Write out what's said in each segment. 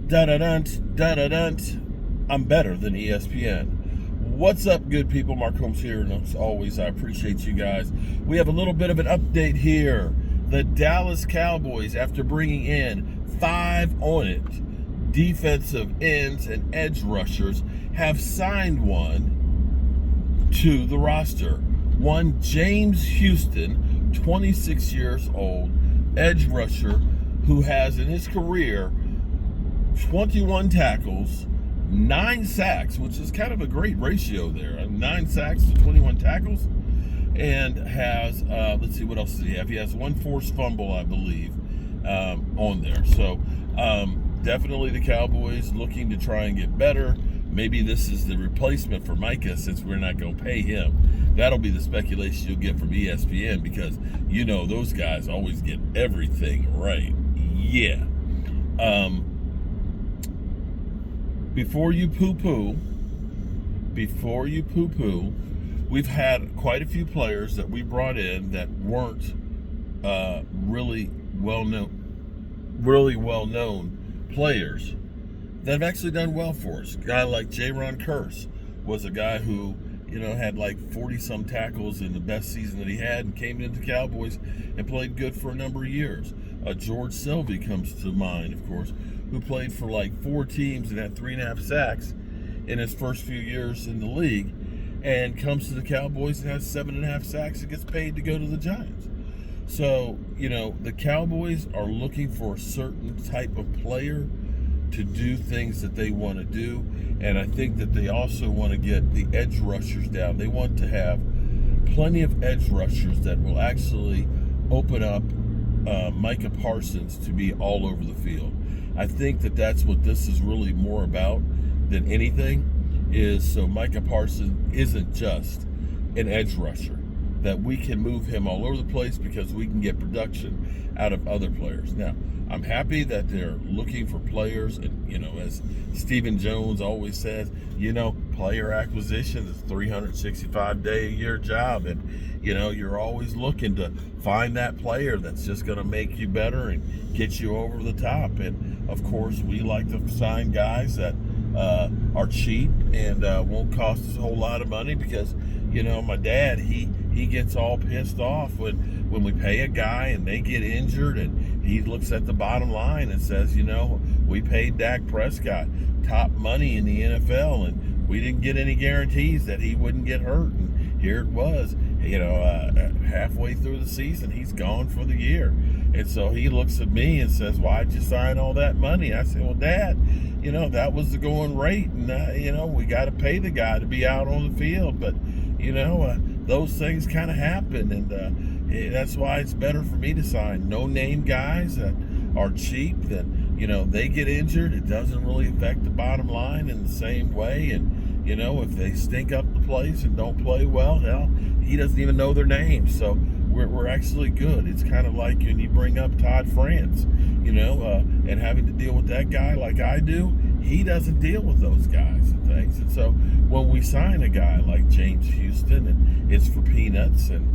Da-da-dunt, da-da-dunt. I'm better than ESPN. What's up, good people? Mark Holmes here, and as always, I appreciate you guys. We have a little bit of an update here. The Dallas Cowboys, after bringing in 5 on it defensive ends and edge rushers, have signed one to the roster. One James Houston, 26 years old, edge rusher, who has in his career 21 tackles, 9 sacks, which is kind of a great ratio there. 9 sacks to 21 tackles. And has, let's see, what else does he have? He has 1 forced fumble, I believe, on there. So definitely the Cowboys looking to try and get better. Maybe this is the replacement for Micah, since we're not going to pay him. That'll be the speculation you'll get from ESPN, because you know those guys always get everything right. Yeah. Before you poo-poo, we've had quite a few players that we brought in that weren't really well-known players that have actually done well for us. A guy like Jaron Curse was a guy who, had like 40-some tackles in the best season that he had, and came into the Cowboys and played good for a number of years. George Sylvie comes to mind, of course, who played for like 4 teams and had 3.5 sacks in his first few years in the league, and comes to the Cowboys and has 7.5 sacks and gets paid to go to the Giants. So, the Cowboys are looking for a certain type of player to do things that they want to do, and I think that they also want to get the edge rushers down. They want to have plenty of edge rushers that will actually open up Micah Parsons to be all over the field. I think that that's what this is really more about than anything, is so Micah Parsons isn't just an edge rusher, that we can move him all over the place because we can get production out of other players. Now, I'm happy that they're looking for players, and as Stephen Jones always says, player acquisition is a 365-day-a-year job, and you're always looking to find that player that's just going to make you better and get you over the top. And of course, we like to sign guys that are cheap and won't cost us a whole lot of money, because my dad, he gets all pissed off when we pay a guy and they get injured, and he looks at the bottom line and says, we paid Dak Prescott top money in the NFL, and we didn't get any guarantees that he wouldn't get hurt, and here it was, halfway through the season, he's gone for the year. And so he looks at me and says, why'd you sign all that money? I said, well, Dad, that was the going rate, and we got to pay the guy to be out on the field, but those things kind of happen, and that's why it's better for me to sign no-name guys that are cheap, that they get injured, it doesn't really affect the bottom line in the same way. And if they stink up the place and don't play well, hell, he doesn't even know their names. So we're actually good. It's kind of like when you bring up Todd France, and having to deal with that guy like I do. He doesn't deal with those guys and things. And so when we sign a guy like James Houston, and it's for peanuts, and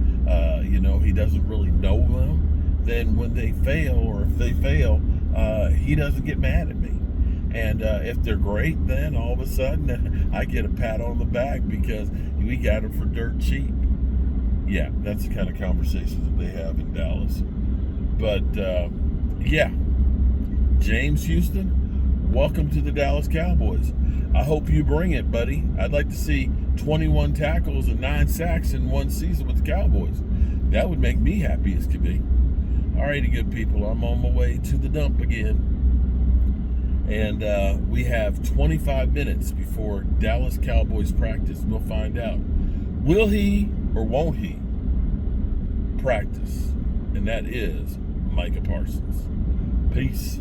he doesn't really know them, then when they fail, or if they fail, he doesn't get mad at me. And if they're great, then all of a sudden I get a pat on the back because we got them for dirt cheap. Yeah, that's the kind of conversations that they have in Dallas. But yeah, James Houston, welcome to the Dallas Cowboys. I hope you bring it, buddy. I'd like to see 21 tackles and 9 sacks in one season with the Cowboys. That would make me happy as could be. All righty, good people. I'm on my way to the dump again. And we have 25 minutes before Dallas Cowboys practice. We'll find out. Will he or won't he practice? And that is Micah Parsons. Peace.